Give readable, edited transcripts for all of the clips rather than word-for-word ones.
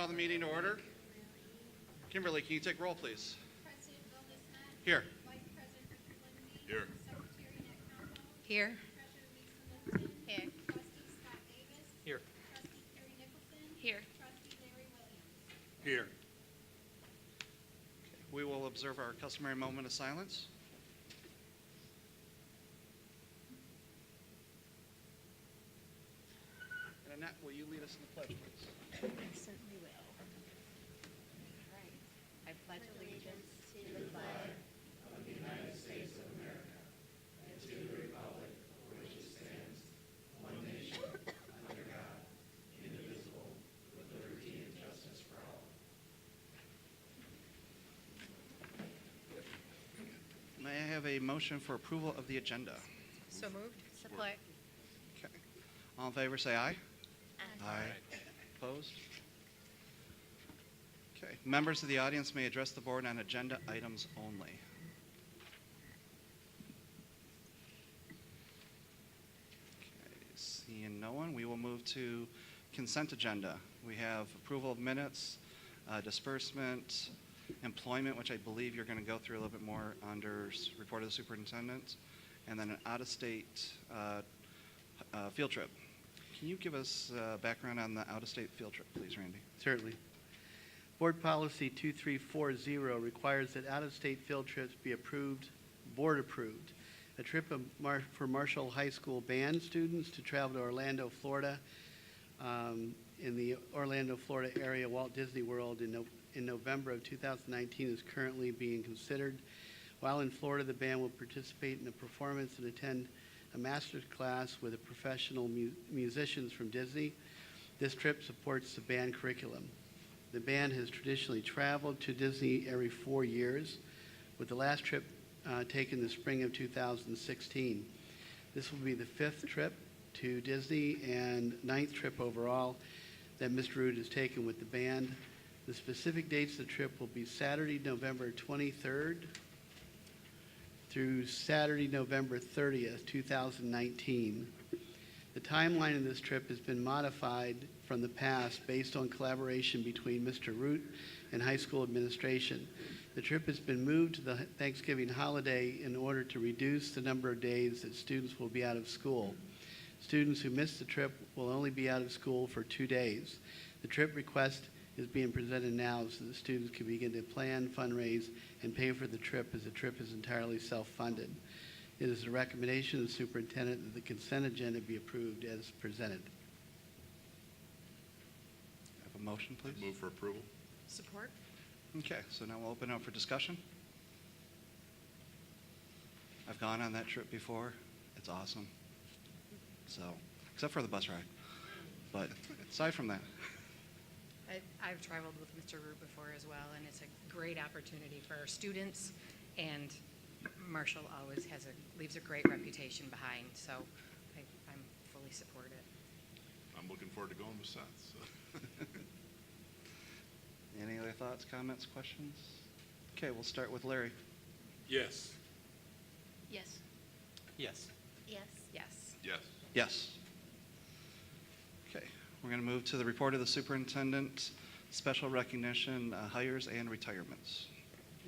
Call the meeting to order. Kimberly, can you take roll, please? Here. Here. Here. Here. Here. Here. Here. We will observe our customary moment of silence. And Annette, will you lead us in the pledge, please? I certainly will. All right. I pledge allegiance to the flag May I have a motion for approval of the agenda? So moved. Support. Okay. All in favor, say aye. Aye. Opposed? Okay. Members of the audience may address the board on agenda items only. Okay. Seeing no one, we will move to consent agenda. We have approval of minutes, disbursement, employment, which I believe you're going to go through a little bit more under report of the superintendent, and then an out-of-state field trip. Can you give us background on the out-of-state field trip, please, Randy? Certainly. Board Policy 2340 requires that out-of-state field trips be board approved. A trip for Marshall High School band students to travel to Orlando, Florida, in the Orlando, Florida area, Walt Disney World in November of 2019 is currently being considered. While in Florida, the band will participate in a performance and attend a master's class with professional musicians from Disney. This trip supports the band curriculum. The band has traditionally traveled to Disney every 4 years, with the last trip taken the spring of 2016. This will be the 5th trip to Disney and 9th trip overall that Mr. Root has taken with the band. The specific dates of the trip will be Saturday, November 23rd through Saturday, November 30th, 2019. The timeline of this trip has been modified from the past based on collaboration between Mr. Root and high school administration. The trip has been moved to the Thanksgiving holiday in order to reduce the number of days that students will be out of school. Students who miss the trip will only be out of school for 2 days. The trip request is being presented now so the students can begin to plan, fundraise, and pay for the trip, as the trip is entirely self-funded. It is the recommendation of the superintendent that the consent agenda be approved as presented. Have a motion, please? Move for approval. Support. Okay, so now we'll open up for discussion. I've gone on that trip before. It's awesome. So, except for the bus ride. But aside from that, I've traveled with Mr. Root before as well, and it's a great opportunity for our students, and Marshall always leaves a great reputation behind, so I'm fully supportive. I'm looking forward to going with Seth. So. any other thoughts, comments, questions? Okay, we'll start with Larry. Yes. Yes. Yes. Yes. Yes. Yes. Yes. Okay, we're going to move to the report of the superintendent, special recognition, hires and retirements.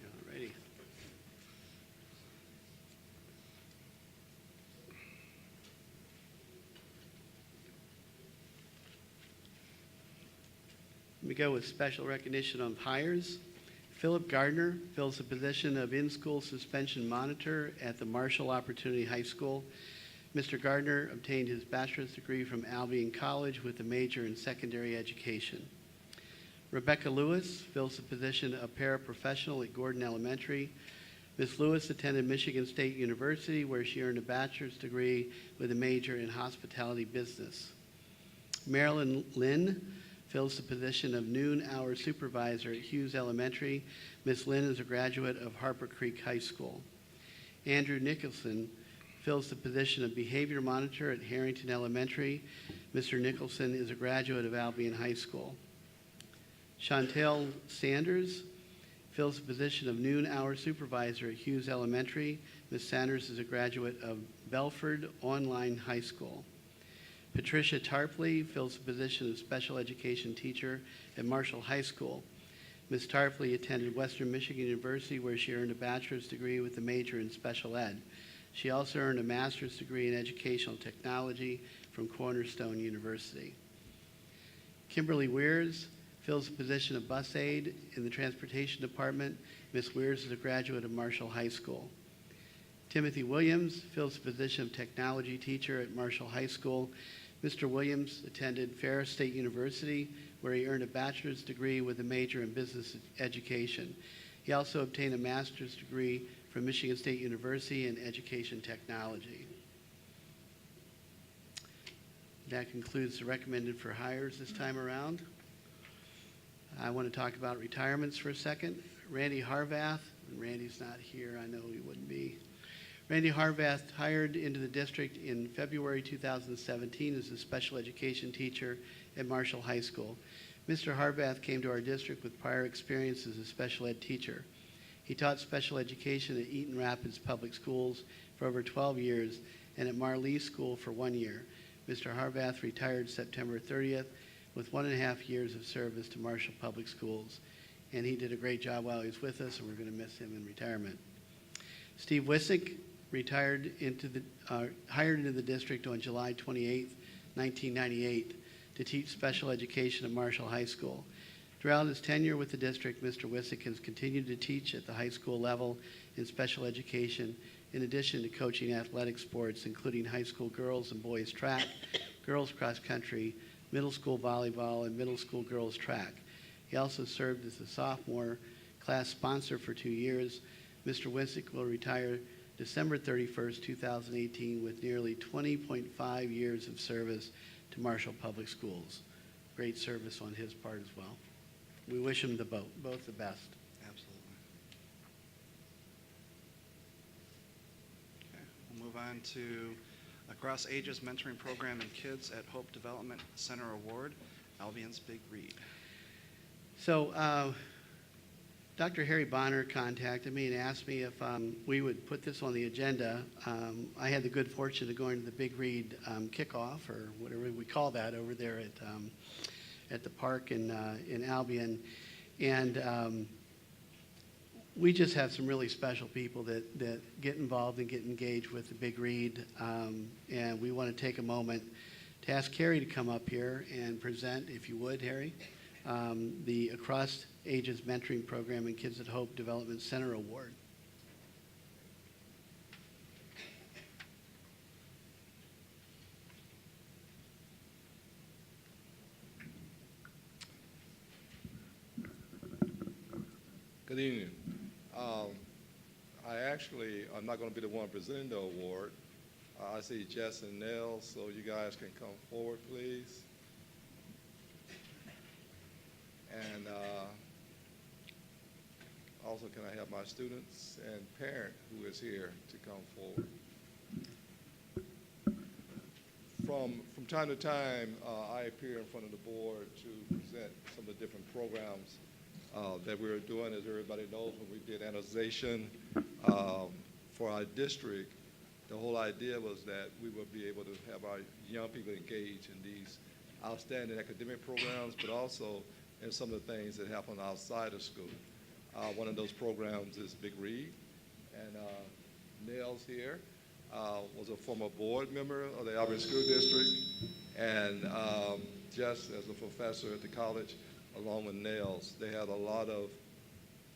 All righty. We go with special recognition of hires. Philip Gardner fills the position of in-school suspension monitor at the Marshall Opportunity High School. Mr. Gardner obtained his bachelor's degree from Albion College with a major in secondary education. Rebecca Lewis fills the position of paraprofessional at Gordon Elementary. Ms. Lewis attended Michigan State University, where she earned a bachelor's degree with a major in hospitality business. Marilyn Lynn fills the position of noon hour supervisor at Hughes Elementary. Ms. Lynn is a graduate of Harper Creek High School. Andrew Nicholson fills the position of behavior monitor at Harrington Elementary. Mr. Nicholson is a graduate of Albion High School. Chantel Sanders fills the position of noon hour supervisor at Hughes Elementary. Ms. Sanders is a graduate of Belford Online High School. Patricia Tarpley fills the position of special education teacher at Marshall High School. Ms. Tarpley attended Western Michigan University, where she earned a bachelor's degree with a major in special ed. She also earned a master's degree in educational technology from Cornerstone University. Kimberly Weirs fills the position of bus aide in the transportation department. Ms. Weirs is a graduate of Marshall High School. Timothy Williams fills the position of technology teacher at Marshall High School. Mr. Williams attended Ferris State University, where he earned a bachelor's degree with a major in business education. He also obtained a master's degree from Michigan State University in education technology. That concludes the recommended for hires this time around. I want to talk about retirements for a second. Randy Harvath, and Randy's not here, I know he wouldn't be. Randy Harvath hired into the district in February 2017 as a special education teacher at Marshall High School. Mr. Harvath came to our district with prior experience as a special ed teacher. He taught special education at Eaton Rapids Public Schools for over 12 years and at Marlee School for 1 year. Mr. Harvath retired September 30th with 1.5 years of service to Marshall Public Schools. And he did a great job while he was with us, and we're going to miss him in retirement. Steve Wissick hired into the district on July 28, 1998, to teach special education at Marshall High School. Throughout his tenure with the district, Mr. Wissick has continued to teach at the high school level in special education, in addition to coaching athletic sports, including high school girls and boys track, girls cross country, middle school volleyball, and middle school girls track. He also served as a sophomore class sponsor for 2 years. Mr. Wissick will retire December 31st, 2018, with nearly 20.5 years of service to Marshall Public Schools. Great service on his part as well. We wish him both the best. Absolutely. Okay, we'll move on to Across Ages Mentoring Program and Kids at Hope Development Center Award, Albion's Big Read. So Dr. Harry Bonner contacted me and asked me if we would put this on the agenda. I had the good fortune of going to the Big Read kickoff, or whatever we call that, over there at the park in Albion. And we just have some really special people that get involved and get engaged with the Big Read. And we want to take a moment to ask Harry to come up here and present, if you would, Harry, the Across Ages Mentoring Program and Kids at Hope Development Center Award. Good evening. I'm not going to be the one presenting the award. I see Jess and Nell, so you guys can come forward, please. And also, can I have my students and parent who is here to come forward? From time to time, I appear in front of the board to present some of the different programs that we're doing. As everybody knows, when we did annotation for our district, the whole idea was that we would be able to have our young people engage in these outstanding academic programs, but also in some of the things that happen outside of school. One of those programs is Big Read, and Nels here was a former board member of the Albion School District, and just as a professor at the college, along with Nels, they had a lot of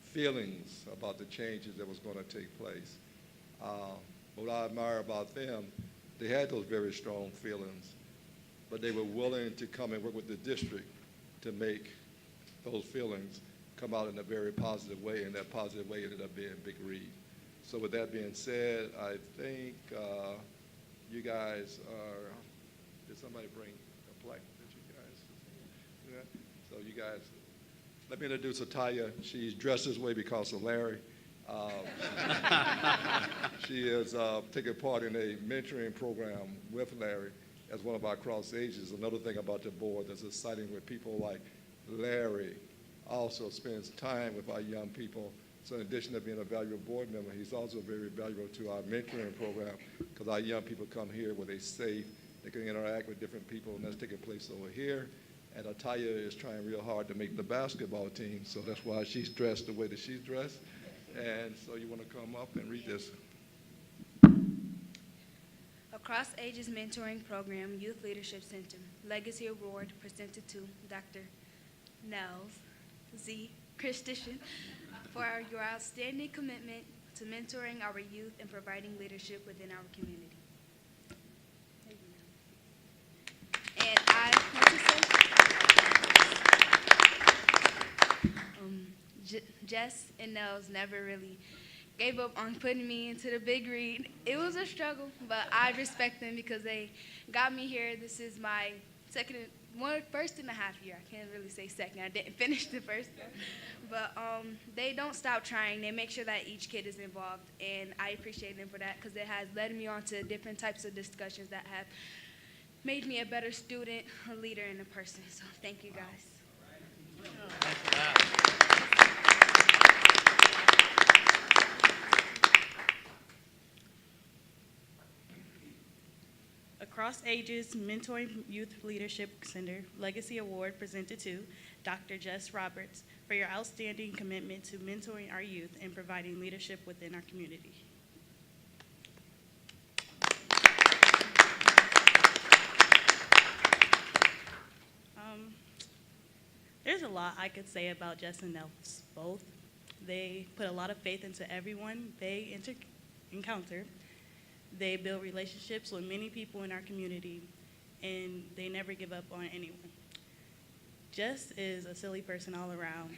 feelings about the changes that was going to take place. What I admire about them, they had those very strong feelings, but they were willing to come and work with the district to make those feelings come out in a very positive way, and that positive way ended up being Big Read. So with that being said, I think you guys are, did somebody bring a plaque that you guys do that? So you guys, let me introduce Ataya. She's dressed this way because of Larry. She is taking part in a mentoring program with Larry as one of our cross ages. Another thing about the board that's exciting with people like Larry also spends time with our young people. So in addition to being a valuable board member, he's also very valuable to our mentoring program because our young people come here with a safe they can interact with different people, and that's taking place over here. And Ataya is trying real hard to make the basketball team, so that's why she's dressed the way that she's dressed. And so you want to come up and read this. Across Ages Mentoring Program, Youth Leadership Center, Legacy Award presented to Dr. Nels Z. Christensen for your outstanding commitment to mentoring our youth and providing leadership within our community. And I want to say, Jess and Nels never really gave up on putting me into the big read. It was a struggle, but I respect them because they got me here. This is my first and a half year. I can't really say second. I didn't finish the first one. But they don't stop trying. They make sure that each kid is involved, and I appreciate them for that because it has led me on to different types of discussions that have made me a better student, a leader, and a person. So thank you, guys. Across Ages Mentoring Youth Leadership Center Legacy Award presented to Dr. Jess Roberts for your outstanding commitment to mentoring our youth and providing leadership within our community. There's a lot I could say about Jess and Nels both. They put a lot of faith into everyone they encounter. They build relationships with many people in our community, and they never give up on anyone. Jess is a silly person all around.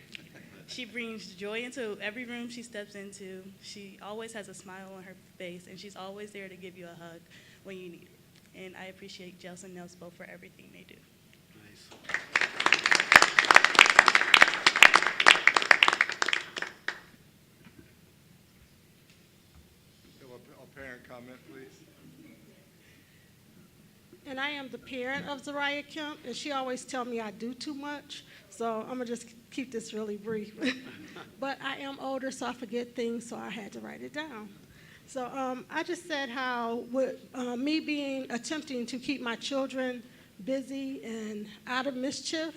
She brings joy into every room she steps into. She always has a smile on her face, and she's always there to give you a hug when you need it. And I appreciate Jess and Nels both for everything they do. Nice. A parent comment, please. And I am the parent of Zariah Kemp, and she always tells me I do too much, so I'm going to just keep this really brief. But I am older, so I forget things, so I had to write it down. So I just said how with me attempting to keep my children busy and out of mischief,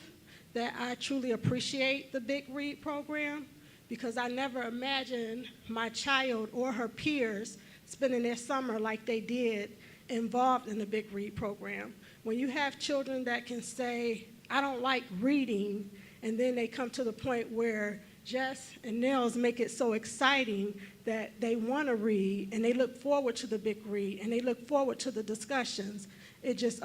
that I truly appreciate the Big Read program, because I never imagined my child or her peers spending their summer like they did involved in the Big Read program. When you have children that can say, I don't like reading, and then they come to the point where Jess and Nels make it so exciting that they want to read, and they look forward to the Big Read, and they look forward to the discussions, it just,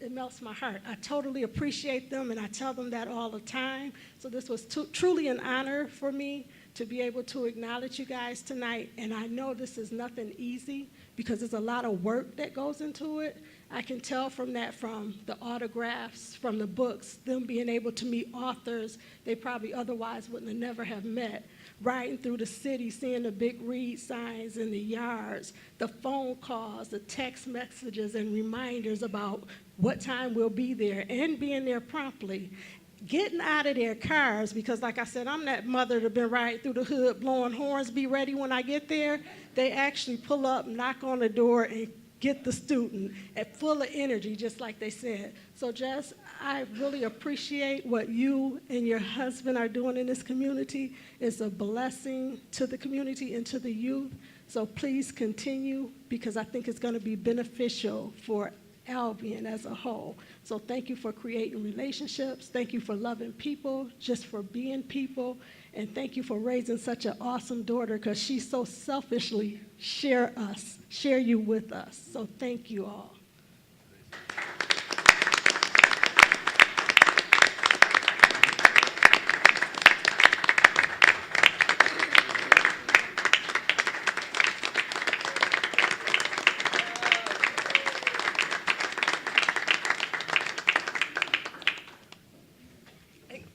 it melts my heart. I totally appreciate them, and I tell them that all the time. So this was truly an honor for me to be able to acknowledge you guys tonight. And I know this is nothing easy because there's a lot of work that goes into it. I can tell from that, from the autographs, from the books, them being able to meet authors they probably otherwise wouldn't have never have met. Riding through the city, seeing the Big Read signs in the yards, the phone calls, the text messages and reminders about what time we'll be there, and being there promptly. Getting out of their cars, because like I said, I'm that mother that's been riding through the hood blowing horns, be ready when I get there. They actually pull up, knock on the door, and get the student at full of energy, just like they said. So Jess, I really appreciate what you and your husband are doing in this community. It's a blessing to the community and to the youth. So please continue, because I think it's going to be beneficial for Albion as a whole. So thank you for creating relationships. Thank you for loving people, just for being people. And thank you for raising such an awesome daughter, because she so selfishly share you with us. So thank you all.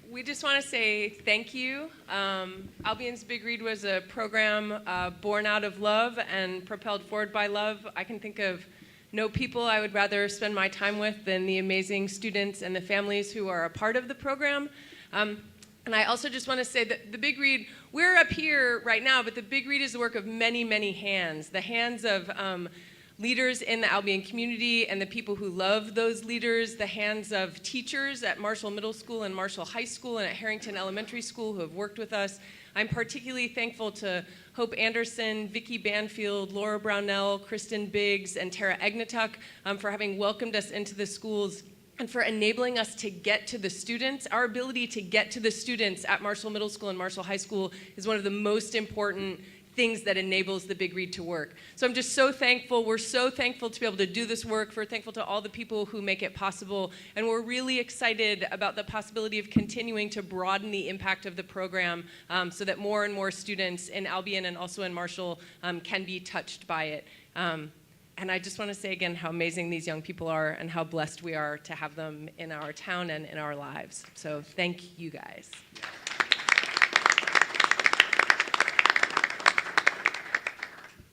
We just want to say thank you. Albion's Big Read was a program born out of love and propelled forward by love. I can think of no people I would rather spend my time with than the amazing students and the families who are a part of the program. And I also just want to say that the Big Read, we're up here right now, but the Big Read is the work of many, many hands. The hands of leaders in the Albion community and the people who love those leaders, the hands of teachers at Marshall Middle School and Marshall High School and at Harrington Elementary School who have worked with us. I'm particularly thankful to Hope Anderson, Vicki Banfield, Laura Brownell, Kristen Biggs, and Tara Egnatuk for having welcomed us into the schools and for enabling us to get to the students. Our ability to get to the students at Marshall Middle School and Marshall High School is one of the most important things that enables the Big Read to work. So I'm just so thankful. We're so thankful to be able to do this work. We're thankful to all the people who make it possible. And we're really excited about the possibility of continuing to broaden the impact of the program so that more and more students in Albion and also in Marshall can be touched by it. And I just want to say again how amazing these young people are and how blessed we are to have them in our town and in our lives. So thank you guys.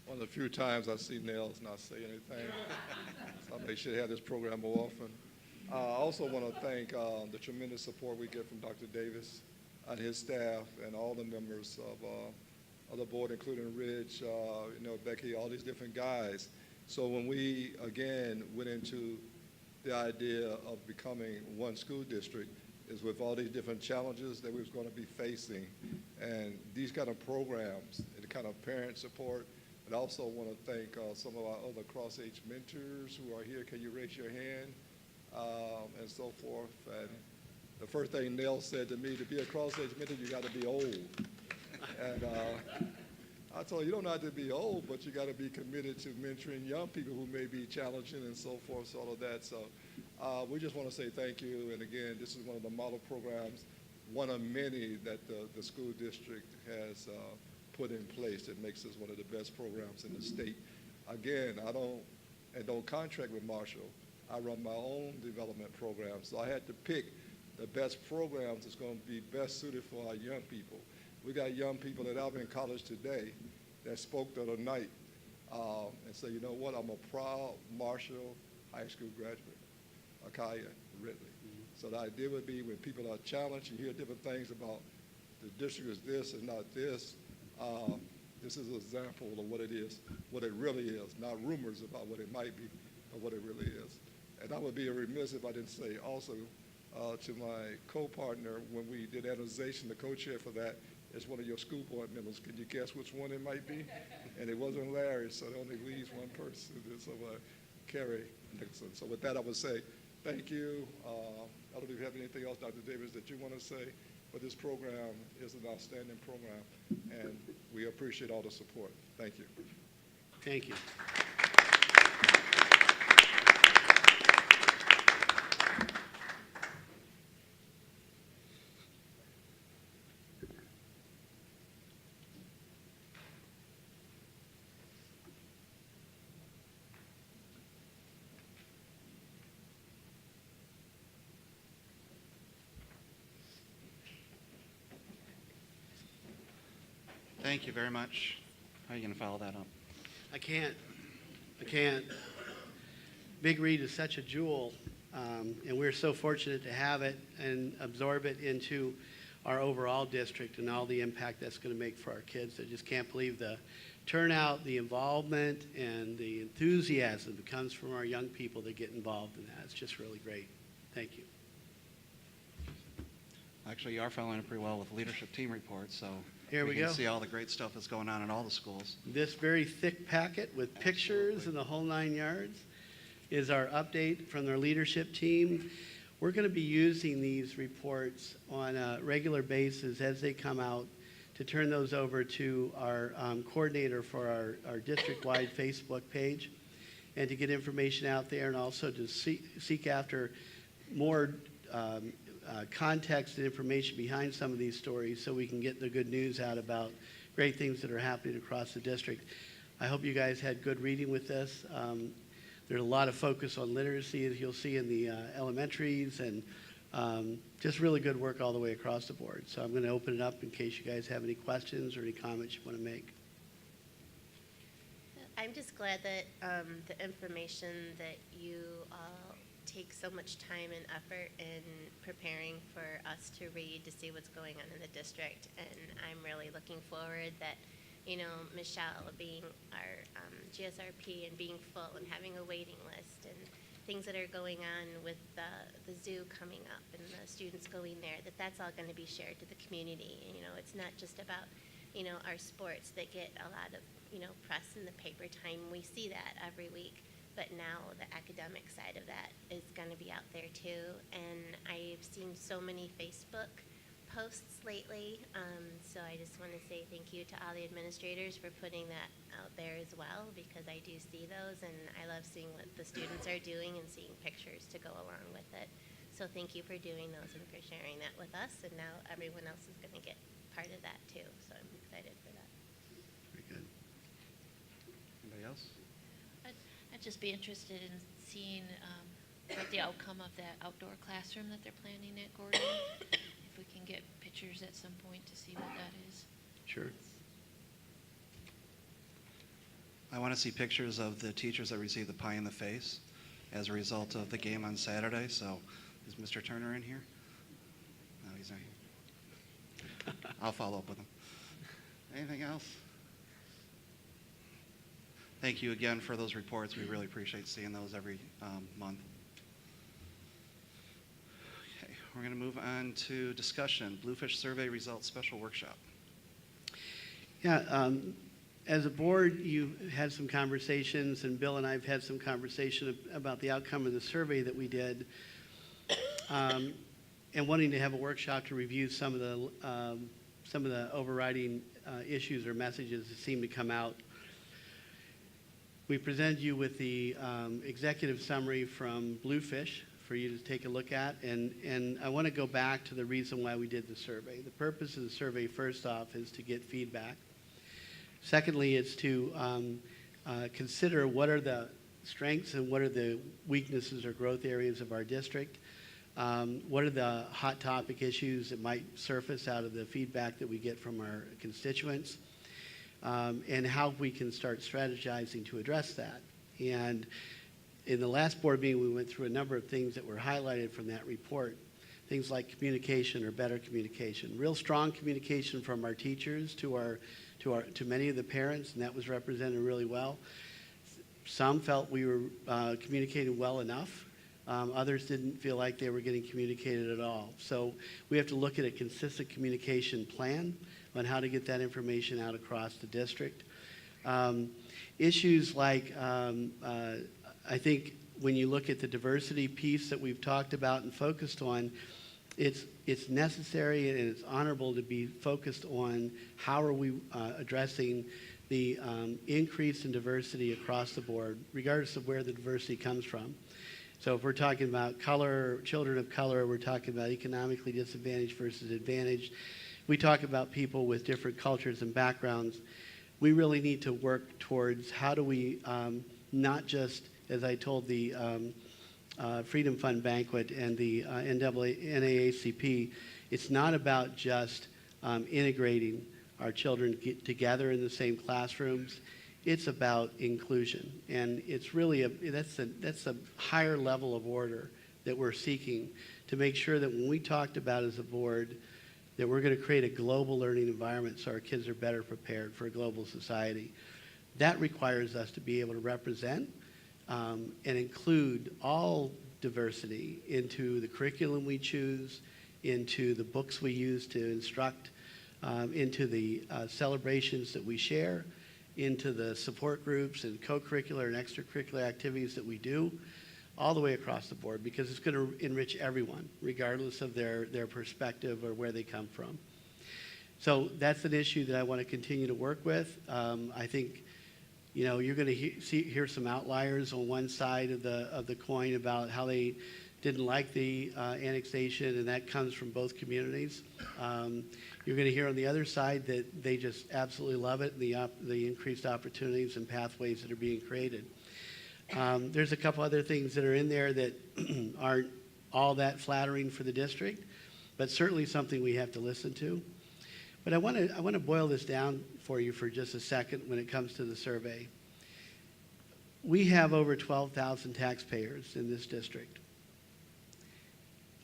One of the few times I see Nels not say anything. So I make sure they have this program more often. I also want to thank the tremendous support we get from Dr. Davis and his staff and all the members of the board, including Ridge, Becky, all these different guys. So when we, again, went into the idea of becoming one school district, is with all these different challenges that we was going to be facing, and these kind of programs, and the kind of parent support. And I also want to thank some of our other cross-age mentors who are here. Can you raise your hand? And so forth. And the first thing Nell said to me, to be a cross-age mentor, you got to be old. And I told her, you don't have to be old, but you got to be committed to mentoring young people who may be challenging and so forth, so all of that. So we just want to say thank you. And again, this is one of the model programs, one of many that the school district has put in place that makes us one of the best programs in the state. Again, I don't contract with Marshall. I run my own development program. So I had to pick the best programs that's going to be best suited for our young people. We got young people at Albion College today that spoke the other night and said, you know what, I'm a proud Marshall High School graduate, Akaya Ridley. So the idea would be when people are challenged, you hear different things about the district is this and not this. This is an example of what it is, what it really is, not rumors about what it might be, but what it really is. And I would be remiss if I didn't say also to my co-partner, when we did analyzation, the co-chair for that is one of your school board members. Can you guess which one it might be? And it wasn't Larry, so it only leaves one person. So Carrie Nixon. So with that, I would say thank you. I don't know if you have anything else, Dr. Davis, that you want to say, but this program is an outstanding program, and we appreciate all the support. Thank you. Thank you. Thank you very much. How are you going to follow that up? I can't. Big Read is such a jewel, and we're so fortunate to have it and absorb it into our overall district and all the impact that's going to make for our kids. I just can't believe the turnout, the involvement, and the enthusiasm that comes from our young people that get involved in that. It's just really great. Thank you. Actually, you are following it pretty well with leadership team reports, so Here we can go. see all the great stuff that's going on in all the schools. This very thick packet with pictures and the whole 9 yards is our update from their leadership team. We're going to be using these reports on a regular basis as they come out to turn those over to our coordinator for our district-wide Facebook page and to get information out there and also to seek after more context and information behind some of these stories so we can get the good news out about great things that are happening across the district. I hope you guys had good reading with this. There's a lot of focus on literacy, as you'll see in the elementaries, and just really good work all the way across the board. So I'm going to open it up in case you guys have any questions or any comments you want to make. I'm just glad that the information that you take so much time and effort in preparing for us to read to see what's going on in the district, and I'm really looking forward that Michelle being our GSRP and being full and having a waiting list and things that are going on with the zoo coming up and the students going there, that's all going to be shared to the community. And, it's not just about, our sports that get a lot of, press in the paper time. We see that every week. But now the academic side of that is going to be out there too. And I've seen so many Facebook posts lately. So I just want to say thank you to all the administrators for putting that out there as well, because I do see those and I love seeing what the students are doing and seeing pictures to go along with it. So thank you for doing those and for sharing that with us. And now everyone else is going to get part of that too. So I'm excited for that. Very good. Anybody else? I'd just be interested in seeing what the outcome of that outdoor classroom that they're planning at Gordon. If we can get pictures at some point to see what that is. Sure. I want to see pictures of the teachers that received the pie in the face as a result of the game on Saturday. So is Mr. Turner in here? No, he's not here. I'll follow up with him. Anything else? Thank you again for those reports. We really appreciate seeing those every month. Okay, we're going to move on to discussion. Bluefish Survey Results Special Workshop. Yeah, as a board, you had some conversations, and Bill and I have had some conversation about the outcome of the survey that we did, and wanting to have a workshop to review some of the overriding issues or messages that seem to come out. We presented you with the executive summary from Bluefish for you to take a look at, and I want to go back to the reason why we did the survey. The purpose of the survey, first off, is to get feedback. Secondly, it's to consider what are the strengths and what are the weaknesses or growth areas of our district. What are the hot topic issues that might surface out of the feedback that we get from our constituents, and how we can start strategizing to address that. And in the last board meeting, we went through a number of things that were highlighted from that report. Things like communication or better communication, real strong communication from our teachers to many of the parents, and that was represented really well. Some felt we were communicating well enough. Others didn't feel like they were getting communicated at all. So we have to look at a consistent communication plan on how to get that information out across the district. Issues like, I think when you look at the diversity piece that we've talked about and focused on, it's necessary and it's honorable to be focused on how are we addressing the increase in diversity across the board, regardless of where the diversity comes from. So if we're talking about color, children of color, we're talking about economically disadvantaged versus advantaged. We talk about people with different cultures and backgrounds. We really need to work towards how do we not just, as I told the Freedom Fund banquet and the NAACP, it's not about just integrating our children together in the same classrooms. It's about inclusion, and it's really that's a higher level of order that we're seeking to make sure that when we talked about as a board that we're going to create a global learning environment so our kids are better prepared for a global society. That requires us to be able to represent and include all diversity into the curriculum we choose, into the books we use to instruct, into the celebrations that we share, into the support groups and co-curricular and extracurricular activities that we do, all the way across the board, because it's going to enrich everyone, regardless of their perspective or where they come from. So that's an issue that I want to continue to work with. I think, you're going to hear some outliers on one side of the coin about how they didn't like the annexation, and that comes from both communities. You're going to hear on the other side that they just absolutely love it, and the increased opportunities and pathways that are being created. There's a couple other things that are in there that aren't all that flattering for the district, but certainly something we have to listen to. But I want to boil this down for you for just a second when it comes to the survey. We have over 12,000 taxpayers in this district.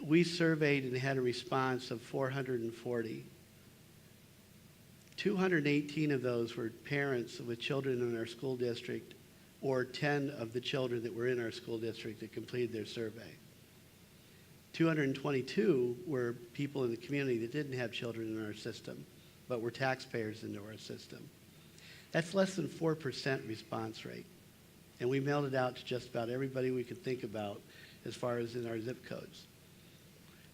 We surveyed and had a response of 440. 218 of those were parents with children in our school district, or 10 of the children that were in our school district that completed their survey. 222 were people in the community that didn't have children in our system, but were taxpayers into our system. That's less than 4% response rate. And we mailed it out to just about everybody we could think about as far as in our zip codes.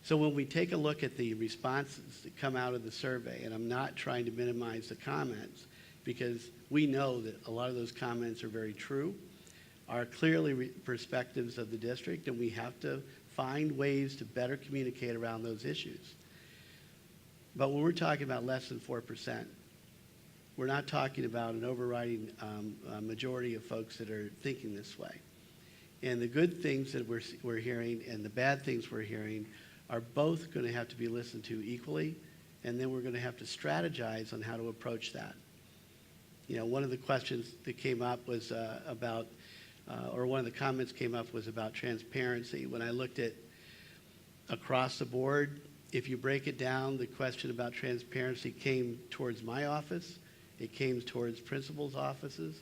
So when we take a look at the responses that come out of the survey, and I'm not trying to minimize the comments, because we know that a lot of those comments are very true, are clearly perspectives of the district, and we have to find ways to better communicate around those issues. But when we're talking about less than 4%, we're not talking about an overriding majority of folks that are thinking this way. And the good things that we're hearing and the bad things we're hearing are both going to have to be listened to equally, and then we're going to have to strategize on how to approach that. You know, one of the questions that came up was or one of the comments came up was about transparency. When I looked at across the board, if you break it down, the question about transparency came towards my office. It came towards principals' offices.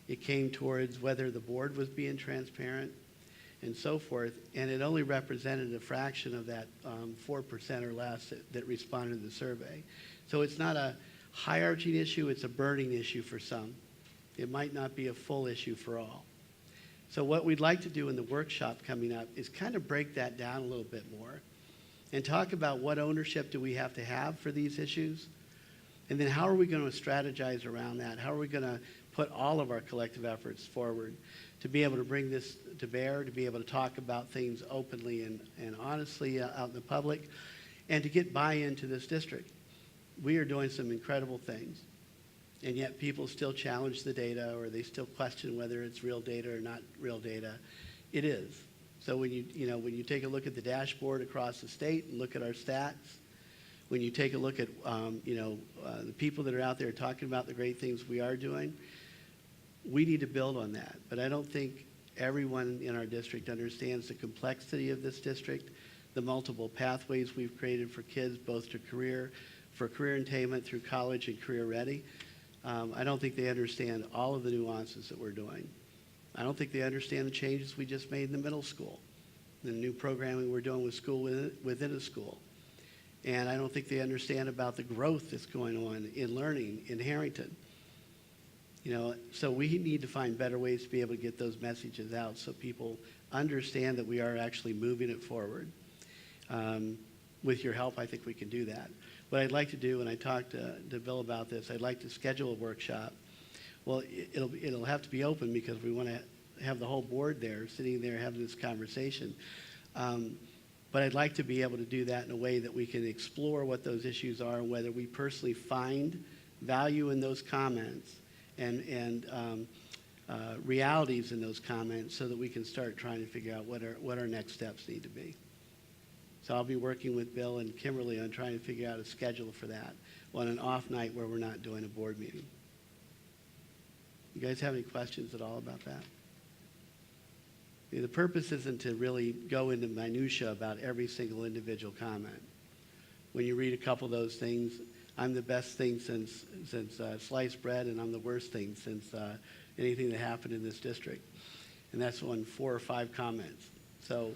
It came towards whether the board was being transparent and so forth. And it only represented a fraction of that 4% or less that responded to the survey. So it's not a high-arching issue. It's a burning issue for some. It might not be a full issue for all. So what we'd like to do in the workshop coming up is kind of break that down a little bit more and talk about what ownership do we have to have for these issues, and then how are we going to strategize around that? How are we going to put all of our collective efforts forward to be able to bring this to bear, to be able to talk about things openly and honestly out in the public, and to get buy-in to this district. We are doing some incredible things, and yet people still challenge the data, or they still question whether it's real data or not real data. It is. So when you take a look at the dashboard across the state and look at our stats, when you take a look at the people that are out there talking about the great things we are doing, we need to build on that. But I don't think everyone in our district understands the complexity of this district, the multiple pathways we've created for kids, both to career attainment through college and career ready. I don't think they understand all of the nuances that we're doing. I don't think they understand the changes we just made in the middle school, the new programming we're doing with school within a school. And I don't think they understand about the growth that's going on in learning in Harrington. So we need to find better ways to be able to get those messages out so people understand that we are actually moving it forward. With your help, I think we can do that. What I'd like to do, and I talked to Bill about this, I'd like to schedule a workshop. Well, it'll have to be open because we want to have the whole board there, sitting there having this conversation. But I'd like to be able to do that in a way that we can explore what those issues are and whether we personally find value in those comments and realities in those comments so that we can start trying to figure out what our next steps need to be. So I'll be working with Bill and Kimberly on trying to figure out a schedule for that on an off night where we're not doing a board meeting. You guys have any questions at all about that? The purpose isn't to really go into minutia about every single individual comment. When you read a couple of those things, I'm the best thing since sliced bread, and I'm the worst thing since anything that happened in this district. And that's on 4 or 5 comments. So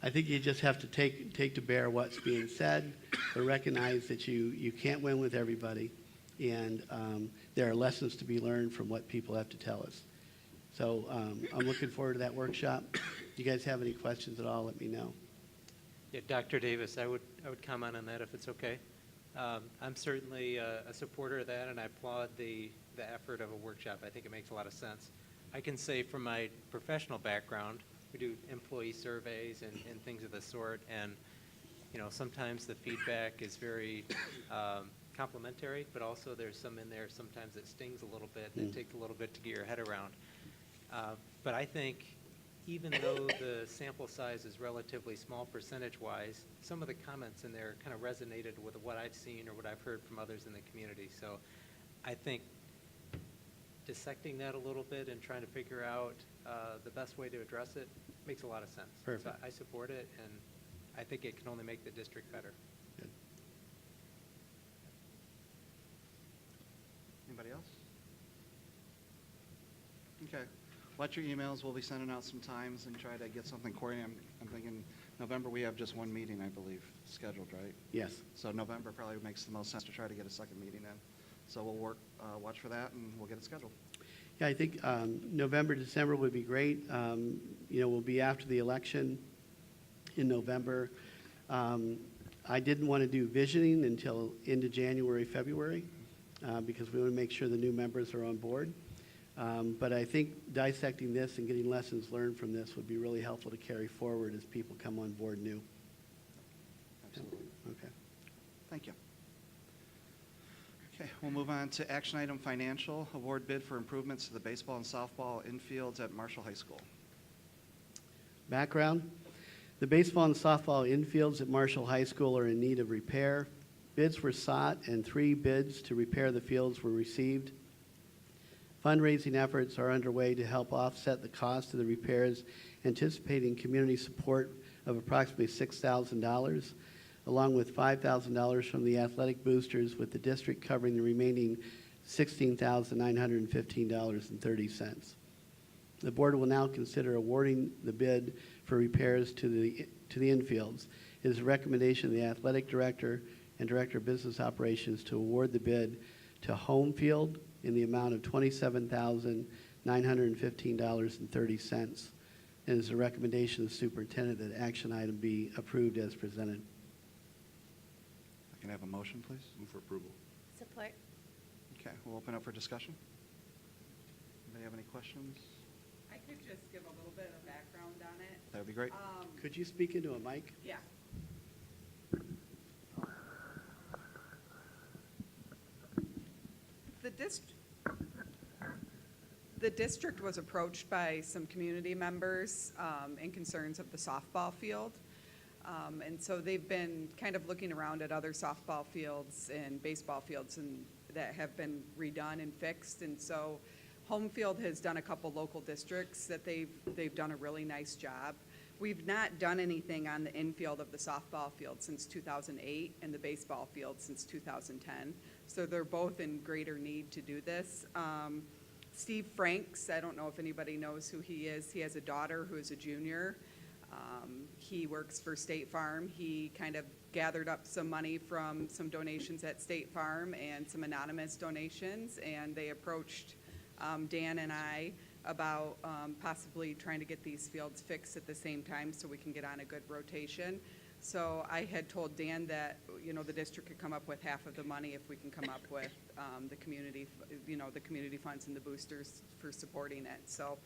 I think you just have to take to bear what's being said, but recognize that you can't win with everybody, and there are lessons to be learned from what people have to tell us. So I'm looking forward to that workshop. If you guys have any questions at all, let me know. Yeah, Dr. Davis, I would comment on that if it's okay. I'm certainly a supporter of that, and I applaud the effort of a workshop. I think it makes a lot of sense. I can say from my professional background, we do employee surveys and things of the sort, and sometimes the feedback is very complimentary, but also there's some in there sometimes that stings a little bit and it takes a little bit to get your head around. But I think even though the sample size is relatively small percentage-wise, some of the comments in there kind of resonated with what I've seen or what I've heard from others in the community. So I think dissecting that a little bit and trying to figure out the best way to address it makes a lot of sense. Perfect. So I support it, and I think it can only make the district better. Good. Okay. Watch your emails. We'll be sending out some times and try to get something coordinated. I'm thinking November, we have just one meeting, I believe, scheduled, right? Yes. So November probably makes the most sense to try to get a second meeting in. So we'll watch for that, and we'll get it scheduled. Yeah, I think November, December would be great. We'll be after the election in November. I didn't want to do visioning until into January, February, because we want to make sure the new members are on board. But I think dissecting this and getting lessons learned from this would be really helpful to carry forward as people come on board new. Absolutely. Okay. Thank you. Okay, we'll move on to action item financial, award bid for improvements to the baseball and softball infields at Marshall High School. Background: the baseball and softball infields at Marshall High School are in need of repair. Bids were sought, and 3 bids to repair the fields were received. Fundraising efforts are underway to help offset the cost of the repairs, anticipating community support of approximately $6,000, along with $5,000 from the athletic boosters, with the district covering the remaining $16,915.30. The board will now consider awarding the bid for repairs to the infields. It is a recommendation of the athletic director and director of business operations to award the bid to Home Field in the amount of $27,915.30. It is a recommendation of the superintendent that action item be approved as presented. I can have a motion, please? Move for approval. Support. Okay, we'll open up for discussion. Anybody have any questions? I could just give a little bit of background on it. That would be great. Could you speak into a mic? Yeah. The district was approached by some community members in concerns of the softball field. And so they've been kind of looking around at other softball fields and baseball fields that have been redone and fixed. And so Home Field has done a couple local districts that they've done a really nice job. We've not done anything on the infield of the softball field since 2008 and the baseball field since 2010. So they're both in greater need to do this. Steve Franks, I don't know if anybody knows who he is. He has a daughter who is a junior. He works for State Farm. He kind of gathered up some money from some donations at State Farm and some anonymous donations, and they approached Dan and I about possibly trying to get these fields fixed at the same time so we can get on a good rotation. So I had told Dan that, the district could come up with half of the money if we can come up with the community funds and the boosters for supporting it. So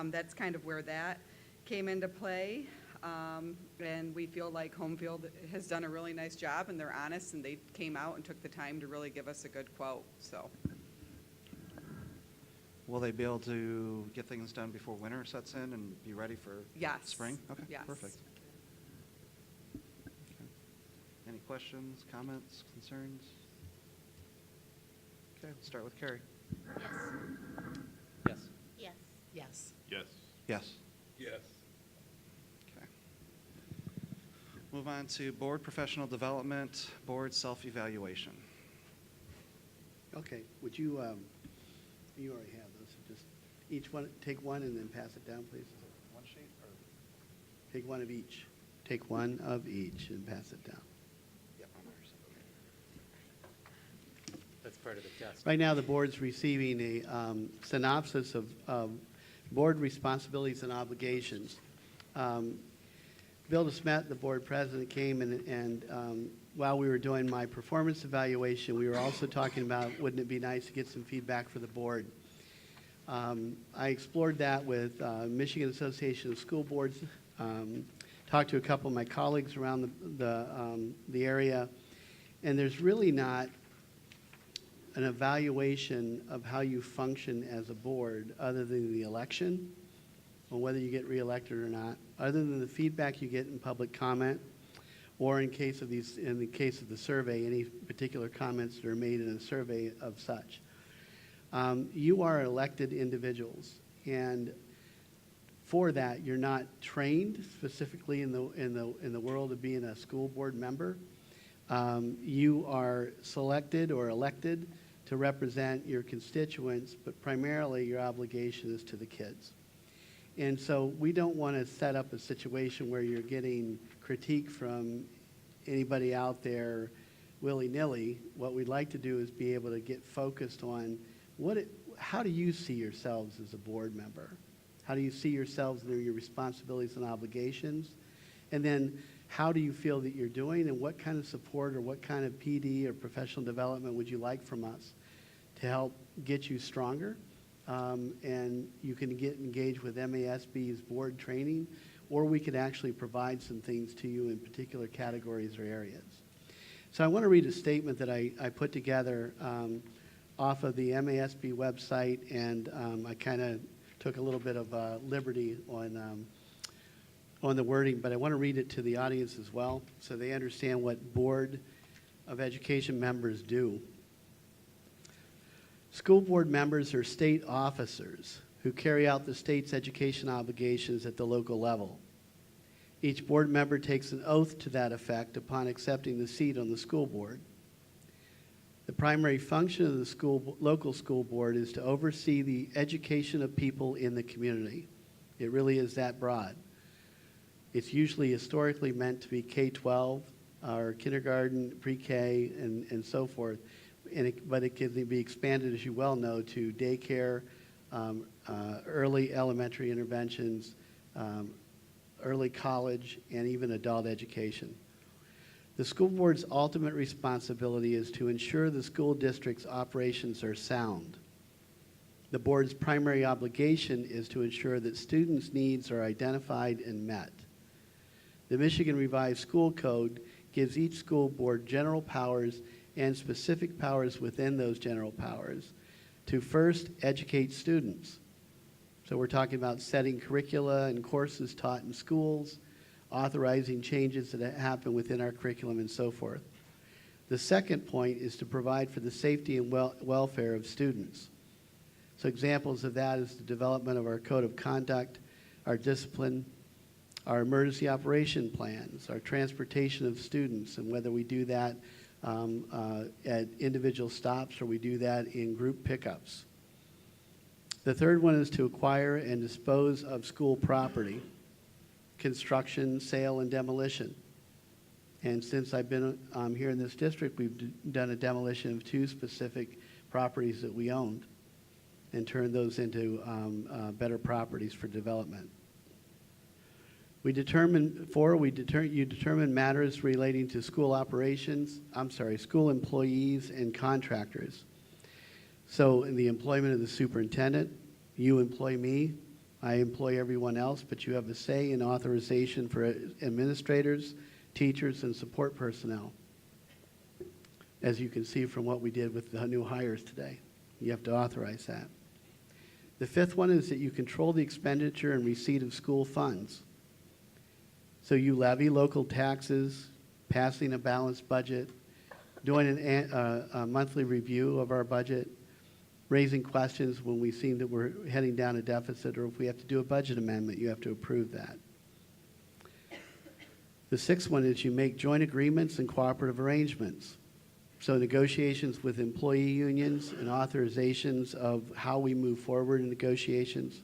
that's kind of where that came into play. And we feel like Home Field has done a really nice job, and they're honest, and they came out and took the time to really give us a good quote. So. Will they be able to get things done before winter sets in and be ready for Yes. spring? Okay, Yes. perfect. Okay. Any questions, comments, concerns? Okay, let's start with Carrie. Yes. Yes. Yes. Yes. Yes. Yes. Okay. Move on to board professional development, board self-evaluation. Okay, would you, you already have those, so just each one, take one and then pass it down, please. One sheet or? Take one of each. Take one of each and pass it down. Yep, I'm yours. That's part of the test. Right now, the board's receiving a synopsis of board responsibilities and obligations. Bill DeSmet, the board president, came and while we were doing my performance evaluation, we were also talking about, wouldn't it be nice to get some feedback for the board? I explored that with Michigan Association of School Boards, talked to a couple of my colleagues around the area, and there's really not an evaluation of how you function as a board other than the election, or whether you get reelected or not, other than the feedback you get in public comment, or in the case of the survey, any particular comments that are made in a survey of such. You are elected individuals, and for that, you're not trained specifically in the world of being a school board member. You are selected or elected to represent your constituents, but primarily your obligation is to the kids. And so we don't want to set up a situation where you're getting critique from anybody out there willy-nilly. What we'd like to do is be able to get focused on how do you see yourselves as a board member? How do you see yourselves and your responsibilities and obligations? And then how do you feel that you're doing, and what kind of support or what kind of PD or professional development would you like from us to help get you stronger? And you can get engaged with MASB's board training, or we could actually provide some things to you in particular categories or areas. So I want to read a statement that I put together off of the MASB website, and I kind of took a little bit of liberty on the wording, but I want to read it to the audience as well so they understand what Board of Education members do. School board members are state officers who carry out the state's education obligations at the local level. Each board member takes an oath to that effect upon accepting the seat on the school board. The primary function of the local school board is to oversee the education of people in the community. It really is that broad. It's usually historically meant to be K-12 or kindergarten, pre-K, and so forth. But it can be expanded, as you well know, to daycare, early elementary interventions, early college, and even adult education. The school board's ultimate responsibility is to ensure the school district's operations are sound. The board's primary obligation is to ensure that students' needs are identified and met. The Michigan Revised School Code gives each school board general powers and specific powers within those general powers to first educate students. So we're talking about setting curricula and courses taught in schools, authorizing changes that happen within our curriculum, and so forth. The second point is to provide for the safety and welfare of students. So examples of that is the development of our code of conduct, our discipline, our emergency operation plans, our transportation of students, and whether we do that at individual stops or we do that in group pickups. The third one is to acquire and dispose of school property, construction, sale, and demolition. And since I've been here in this district, we've done a demolition of 2 specific properties that we owned and turned those into better properties for development. You determine matters relating to school school employees and contractors. So in the employment of the superintendent, you employ me, I employ everyone else, but you have a say in authorization for administrators, teachers, and support personnel. As you can see from what we did with the new hires today, you have to authorize that. The fifth one is that you control the expenditure and receipt of school funds. So you levy local taxes, passing a balanced budget, doing a monthly review of our budget, raising questions when we see that we're heading down a deficit, or if we have to do a budget amendment, you have to approve that. The sixth one is you make joint agreements and cooperative arrangements. So negotiations with employee unions and authorizations of how we move forward in negotiations.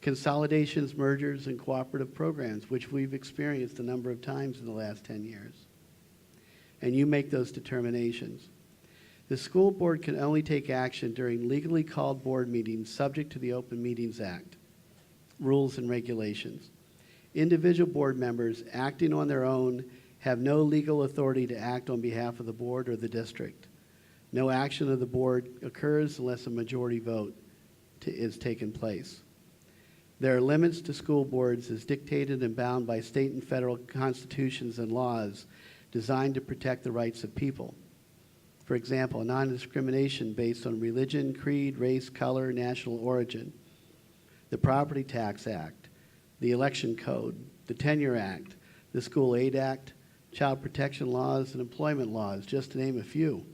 Consolidations, mergers, and cooperative programs, which we've experienced a number of times in the last 10 years. And you make those determinations. The school board can only take action during legally called board meetings subject to the Open Meetings Act, rules and regulations. Individual board members acting on their own have no legal authority to act on behalf of the board or the district. No action of the board occurs unless a majority vote is taken place. There are limits to school boards as dictated and bound by state and federal constitutions and laws designed to protect the rights of people. For example, non-discrimination based on religion, creed, race, color, national origin, the Property Tax Act, the Election Code, the Tenure Act, the School Aid Act, child protection laws, and employment laws, just to name a few.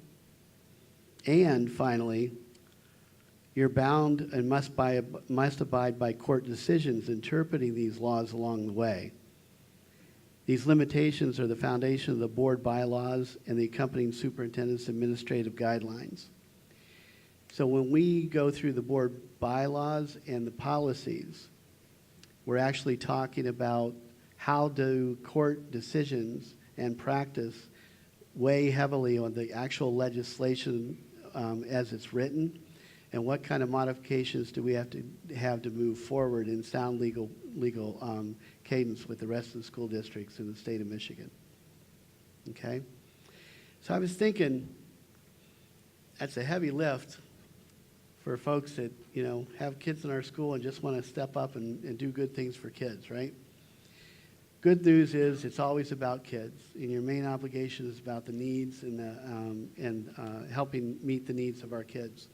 And finally, you're bound and must abide by court decisions interpreting these laws along the way. These limitations are the foundation of the board bylaws and the accompanying superintendent's administrative guidelines. So when we go through the board bylaws and the policies, we're actually talking about how do court decisions and practice weigh heavily on the actual legislation as it's written, and what kind of modifications do we have to move forward in sound legal cadence with the rest of the school districts in the state of Michigan. Okay? So I was thinking that's a heavy lift for folks that, you know, have kids in our school and just want to step up and do good things for kids, right? Good news is it's always about kids, and your main obligation is about the needs and helping meet the needs of our kids.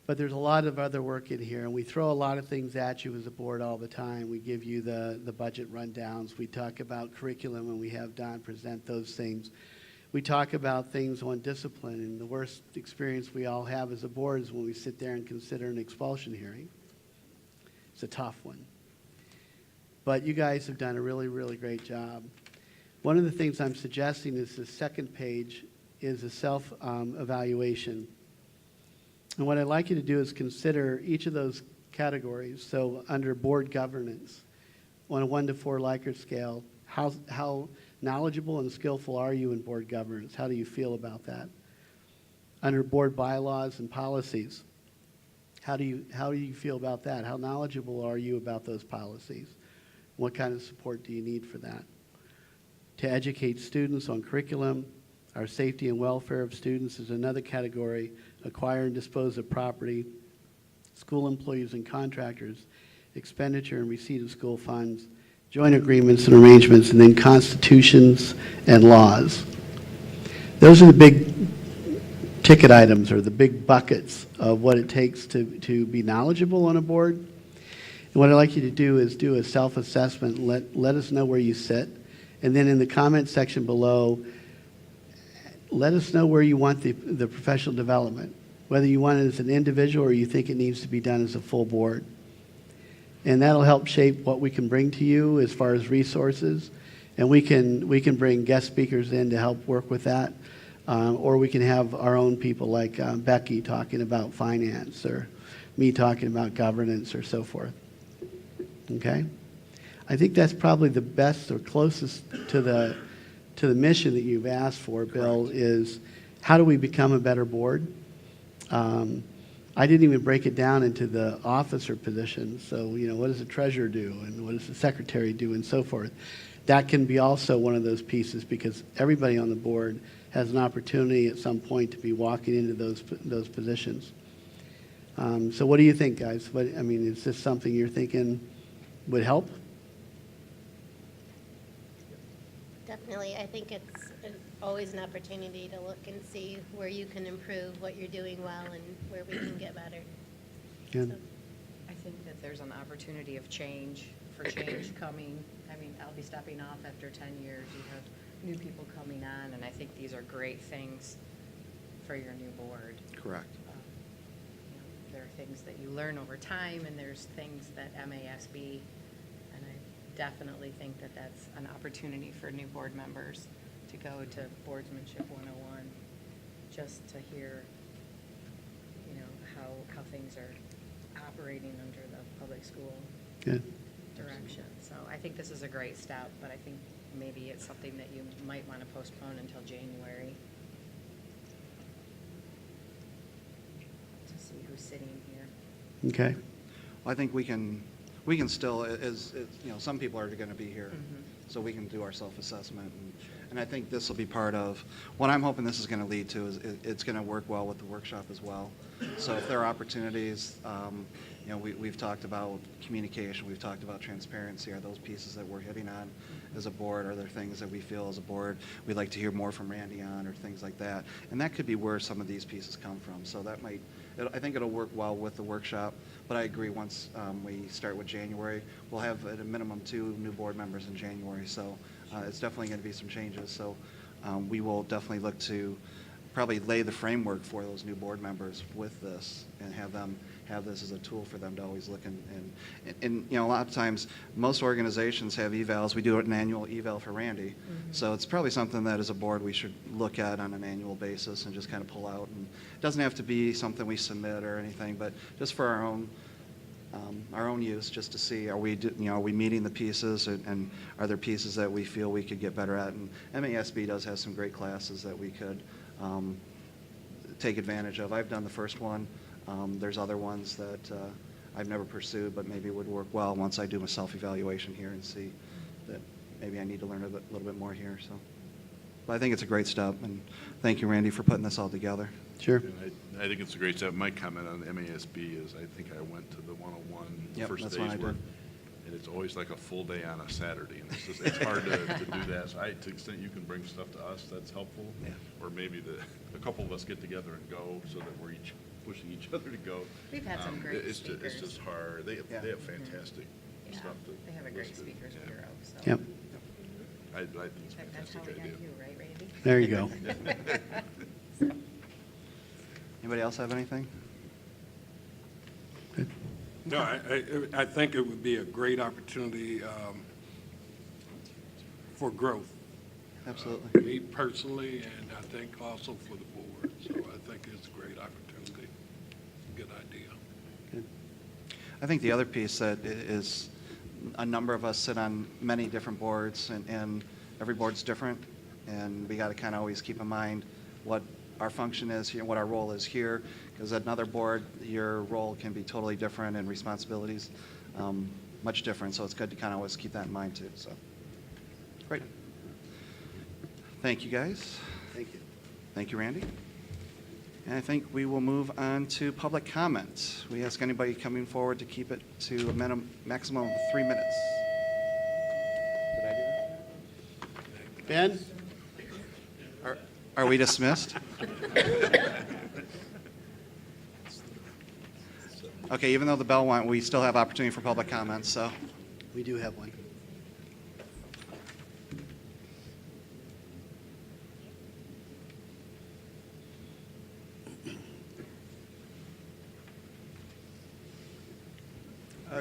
But there's a lot of other work in here, and we throw a lot of things at you as a board all the time. We give you the budget rundowns. We talk about curriculum, and we have Don present those things. We talk about things on discipline, and the worst experience we all have as a board is when we sit there and consider an expulsion hearing. It's a tough one. But you guys have done a really, really great job. One of the things I'm suggesting is the second page is a self-evaluation. And what I'd like you to do is consider each of those categories. So under board governance, on a 1 to 4 Likert scale, how knowledgeable and skillful are you in board governance? How do you feel about that? Under board bylaws and policies, how do you feel about that? How knowledgeable are you about those policies? What kind of support do you need for that? To educate students on curriculum, our safety and welfare of students is another category. Acquire and dispose of property, school employees and contractors, expenditure and receipt of school funds, joint agreements and arrangements, and then constitutions and laws. Those are the big ticket items, or the big buckets of what it takes to be knowledgeable on a board. And what I'd like you to do is do a self-assessment. Let us know where you sit. And then in the comment section below, let us know where you want the professional development, whether you want it as an individual or you think it needs to be done as a full board. And that'll help shape what we can bring to you as far as resources. And we can bring guest speakers in to help work with that. Or we can have our own people like Becky talking about finance, or me talking about governance, or so forth. Okay? I think that's probably the best or closest to the mission that you've asked for, Bill. Correct. Is how do we become a better board? I didn't even break it down into the officer positions. So, you know, what does the treasurer do, and what does the secretary do, and so forth. That can be also one of those pieces, because everybody on the board has an opportunity at some point to be walking into those positions. So what do you think, guys? Is this something you're thinking would help? Definitely. I think it's always an opportunity to look and see where you can improve, what you're doing well, and where we can get better. Good. So, I think that there's an opportunity of change, for change coming. I mean, I'll be stepping off after 10 years. You have new people coming on, and I think these are great things for your new board. Correct. There are things that you learn over time, and there's things that MASB, and I definitely think that that's an opportunity for new board members to go to Boardsmanship 101, just to hear, you know, how things are operating under the public school direction. So I think this is a great step, but I think maybe it's something that you might want to postpone until January to see who's sitting here. Okay. Well, I think we can still, you know, some people are going to be here, so we can do our self-assessment. And I think this will be part of what I'm hoping this is going to lead to. Is it's going to work well with the workshop as well. So if there are opportunities, you know, we've talked about communication, we've talked about transparency. Are those pieces that we're hitting on as a board? Are there things that we feel as a board we'd like to hear more from Randy on, or things like that? And that could be where some of these pieces come from. So that might, I think it'll work well with the workshop. But I agree, once we start with January, we'll have at a minimum 2 new board members in January. So it's definitely going to be some changes. So we will definitely look to probably lay the framework for those new board members with this, and have them have this as a tool for them to always look and you know, a lot of times, most organizations have evals. We do an annual eval for Randy. So it's probably something that as a board we should look at on an annual basis and just kind of pull out. And it doesn't have to be something we submit or anything, but just for our own use, just to see, are we meeting the pieces, and are there pieces that we feel we could get better at? And MASB does have some great classes that we could take advantage of. I've done the first one. There's other ones that I've never pursued, but maybe would work well once I do my self-evaluation here and see that maybe I need to learn a little bit more here. So, but I think it's a great step, and thank you, Randy, for putting this all together. Sure. And I think it's a great step. My comment on the MASB is I think I went to the 101 Yep, first that's days what I where, did. and it's always like a full day on a Saturday, and it's hard to do that. So to the extent you can bring stuff to us, that's helpful. Yeah. Or maybe a couple of us get together and go so that we're each pushing each other to go. We've had some great It's speakers. just hard. They Yeah. have fantastic Yeah, stuff. they have a great listed. speakers Yeah. bureau, so. Yep. I think it's a That's how fantastic we got idea. you, right, Randy? There you go. Anybody else have anything? No, I think it would be a great opportunity for growth. Absolutely. Me personally, and I think also for the board. So I think it's a great opportunity. Good idea. Good. I think the other piece that is a number of us sit on many different boards, and every board's different, and we got to kind of always keep in mind what our function is here, what our role is here, because at another board, your role can be totally different and responsibilities much different, so it's good to kind of always keep that in mind too. So, great. Thank you, guys. Thank you. Thank you, Randy. And I think we will move on to public comment. We ask anybody coming forward to keep it to a maximum of 3 minutes. Did I do that? Ben? Are we dismissed? Okay, even though the bell went, we still have opportunity for public comments, so. We do have one.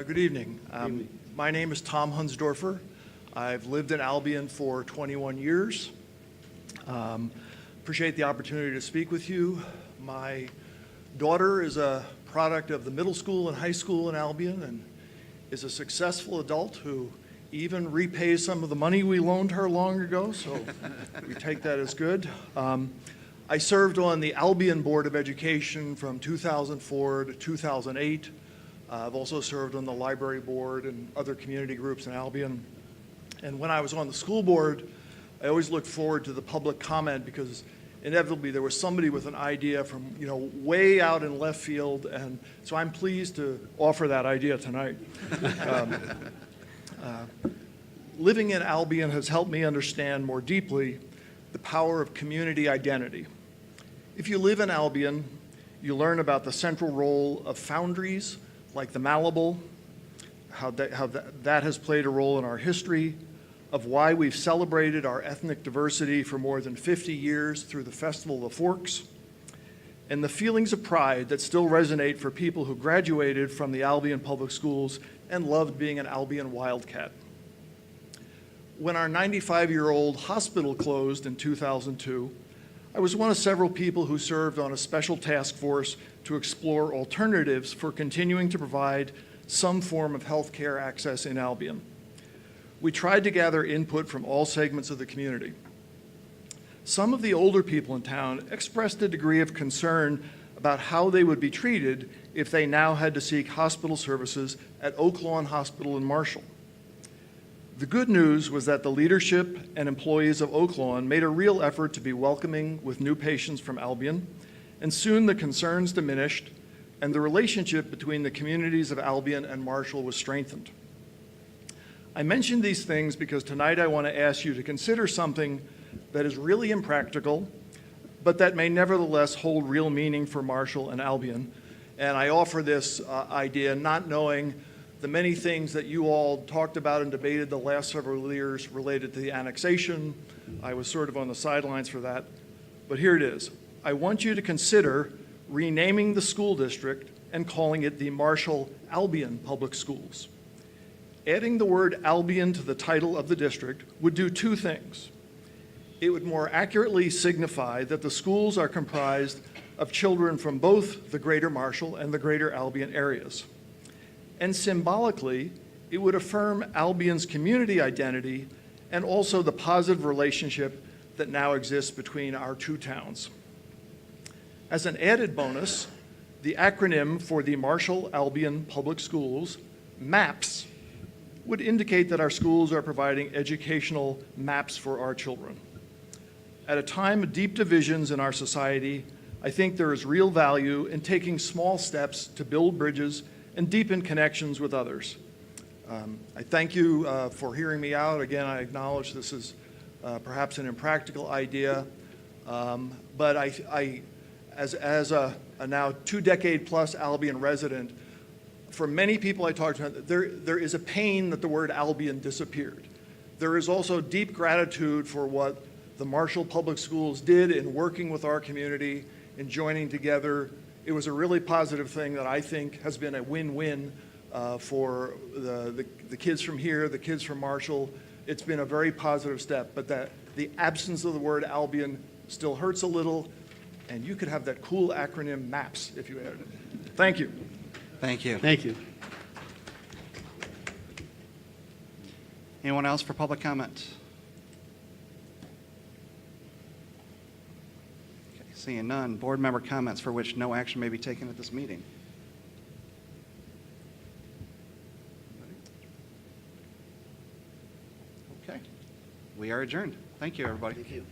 Good evening. My name is Tom Hunsdorfer. I've lived in Albion for 21 years. Appreciate the opportunity to speak with you. My daughter is a product of the middle school and high school in Albion and is a successful adult who even repays some of the money we loaned her long ago, so we take that as good. I served on the Albion Board of Education from 2004 to 2008. I've also served on the library board and other community groups in Albion. And when I was on the school board, I always looked forward to the public comment because inevitably there was somebody with an idea from, way out in left field. And so I'm pleased to offer that idea tonight. Living in Albion has helped me understand more deeply the power of community identity. If you live in Albion, you learn about the central role of foundries like the Malleable, how that has played a role in our history, of why we've celebrated our ethnic diversity for more than 50 years through the Festival of the Forks, and the feelings of pride that still resonate for people who graduated from the Albion Public Schools and loved being an Albion Wildcat. When our 95-year-old hospital closed in 2002, I was one of several people who served on a special task force to explore alternatives for continuing to provide some form of health care access in Albion. We tried to gather input from all segments of the community. Some of the older people in town expressed a degree of concern about how they would be treated if they now had to seek hospital services at Oak Lawn Hospital in Marshall. The good news was that the leadership and employees of Oak Lawn made a real effort to be welcoming with new patients from Albion, and soon the concerns diminished, and the relationship between the communities of Albion and Marshall was strengthened. I mention these things because tonight I want to ask you to consider something that is really impractical, but that may nevertheless hold real meaning for Marshall and Albion. And I offer this idea not knowing the many things that you all talked about and debated the last several years related to the annexation. I was sort of on the sidelines for that, but here it is. I want you to consider renaming the school district and calling it the Marshall Albion Public Schools. Adding the word Albion to the title of the district would do two things. It would more accurately signify that the schools are comprised of children from both the Greater Marshall and the Greater Albion areas. And symbolically, it would affirm Albion's community identity and also the positive relationship that now exists between our two towns. As an added bonus, the acronym for the Marshall Albion Public Schools, MAPS, would indicate that our schools are providing educational maps for our children. At a time of deep divisions in our society, I think there is real value in taking small steps to build bridges and deepen connections with others. I thank you for hearing me out. Again, I acknowledge this is perhaps an impractical idea, but as a now 2-decade-plus Albion resident, for many people I talked to, there is a pain that the word Albion disappeared. There is also deep gratitude for what the Marshall Public Schools did in working with our community, in joining together. It was a really positive thing that I think has been a win-win for the kids from here, the kids from Marshall. It's been a very positive step, but that the absence of the word Albion still hurts a little, and you could have that cool acronym MAPS if you added it. Thank you. Thank you. Thank you. Anyone else for public comment? Okay, seeing none, board member comments for which no action may be taken at this meeting. Okay, we are adjourned. Thank you, everybody. Thank you.